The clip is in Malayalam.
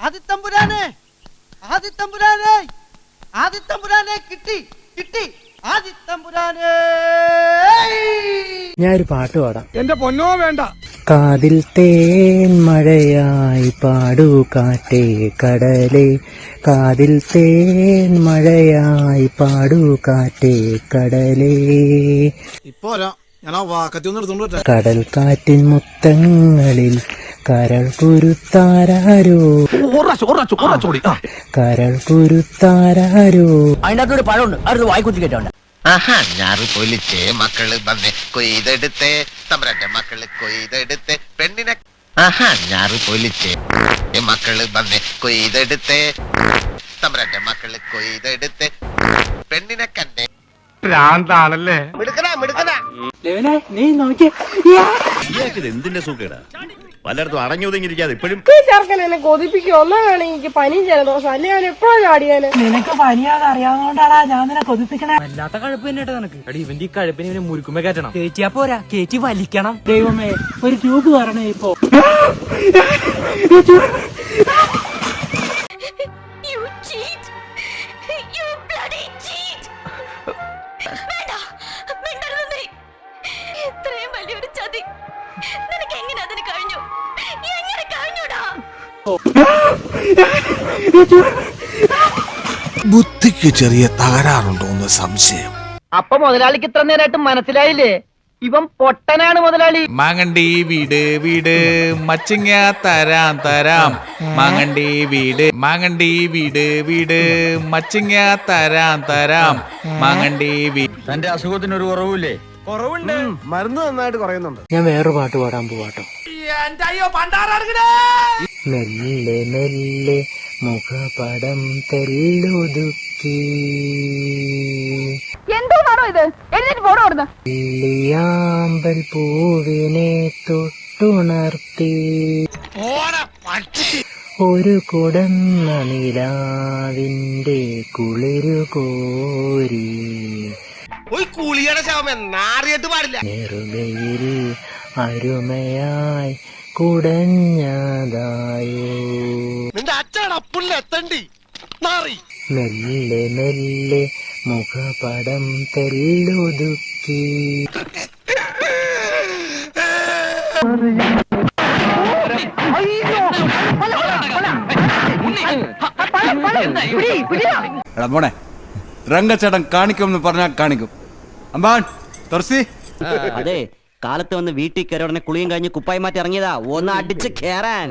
ആദിത്തമ്പുരാനെ ആദിത്തമ്പുരാനെ ആദിത്തമ്പുരാനെ കിട്ടി കിട്ടി ആദിത്തമ്പുരാനെ. ഞാനൊരു പാട്ട് പാടാം. എന്റെ പൊന്നോ വേണ്ട. കാതിൽ തേൻ മഴയായി പാടൂ കാറ്റേ കടലേ, കാതിൽ തേൻ മഴയായി പാടൂ കാറ്റേ കടലേ. ഇപ്പോരാ ഞാൻ ആ വാക്കത്തി ഒന്ന് എടുത്തോണ്ട് കടൽ കാറ്റിൻ മുത്തങ്ങളിൽ കരൾ കുരുത്താരോ, കരൾ കുരുത്താരോ. അതിനകത്തൊരു പഴമുണ്ട്, അടുത്ത് വായിക്കുത്തി കേട്ടോണ്ട്. ആഹാ ഞാറ് പൊലിച്ചേ മക്കള് വന്നേ കൊയ്തെടുത്തേ തമ്പ്രാന്റെ മക്കള് കൊയ്തെടുത്തേ പെണ്ണിനെ. ആഹാ ഞാറ് പൊലിച്ചേ മക്കള് വന്നേ കൊയ്തെടുത്തേ തമ്പ്രാന്റെ മക്കള് കൊയ്തെടുത്തേ പെണ്ണിനെ കണ്ടേ. ഭ്രാന്താണല്ലേ. നീ നോക്കി എന്തിന്റെ സൂക്കേടാ പലയിടത്തും അടങ്ങി ഒതുങ്ങിയിരിക്കാതെ ഇപ്പോഴും ചേർക്കൻ എന്നെ കൊതിപ്പിക്കും. ഒന്നാണെങ്കിൽ എനിക്ക് പനിയും ജലദോഷം, അല്ലെ ഞാൻ എപ്പോഴും ചാടിയാന്. നിനക്ക് പനിയാതെ അറിയാവുന്നോണ്ടാടാ ഞാൻ നിന്നെ കൊതിപ്പിക്കണേ. വല്ലാത്ത കഴുപ്പ് തന്നെ നിനക്ക്. എടി ഇവന്റെ ഈ കഴുപ്പിനെ ഇവനെ മുറുക്കുമ്പോ കയറ്റണം. കേറ്റിയാ പോരാ, കേറ്റി വലിക്കണം. ദൈവമേ ഒരു ട്യൂബ് പറഞ്ഞേ ഇപ്പൊ. ഇത്രയും വലിയൊരു ചതി നിനക്ക് എങ്ങനെ അതിന് കഴിഞ്ഞു? എങ്ങനെ കഴിഞ്ഞൂടാ? ബുദ്ധിക്ക് ചെറിയ തകരാറുണ്ടോ എന്ന് സംശയം. അപ്പൊ മുതലാളിക്ക് ഇത്ര നേരമായിട്ട് മനസ്സിലായില്ലേ? ഇവൻ പൊട്ടനാണ് മുതലാളി. മാങ്ങണ്ടി വീട് വീട് മച്ചിങ്ങ തരാം തരാം. മാങ്ങണ്ടി വീട് മാങ്ങണ്ടി വീട് വീട് മച്ചിങ്ങ തരാം തരാം. മാങ്ങണ്ടി വീട്. തന്റെ അസുഖത്തിനൊരു കുറവില്ലേ? കുറവുണ്ട്, മരുന്ന് നന്നായിട്ട് കുറയുന്നുണ്ട്. ഞാൻ വേറൊരു പാട്ട് പാടാൻ പോവാട്ടോ. മെല്ലെ മെല്ലെ മുഖപടം തെല്ലൊതുക്കി, എന്തോന്നാണോ ഇത്? എഴുന്നേറ്റ് പോടോ അവിടുന്ന്. വെള്ളിയാമ്പൽ പൂവിനെ തൊട്ടുണർത്തി, ഒരു കുടന്ന നിലാവിന്റെ കുളിരു കോരി, കൂളിയുടെ ശവം നാറിയിട്ട് പാടില്ല. നെറുകയിൽ അരുമയായി കുടഞ്ഞതായോ, നിന്റെ അച്ഛൻ അപ്പുള്ള എത്തണ്ടി നാറി. മെല്ലെ മെല്ലെ മുഖപടം തെല്ലൊതുക്കി. എടാ മോനെ, രംഗച്ചേട്ടൻ കാണിക്കുമെന്ന് പറഞ്ഞാൽ കാണിക്കും. അമ്പാൻ തുറസി. അതെ, കാലത്ത് വന്ന് വീട്ടിൽ കയറി ഉടനെ കുളിയും കഴിഞ്ഞ് കുപ്പായി മാറ്റി ഇറങ്ങിയതാ. ഒന്ന് അടിച്ച് കേറാൻ.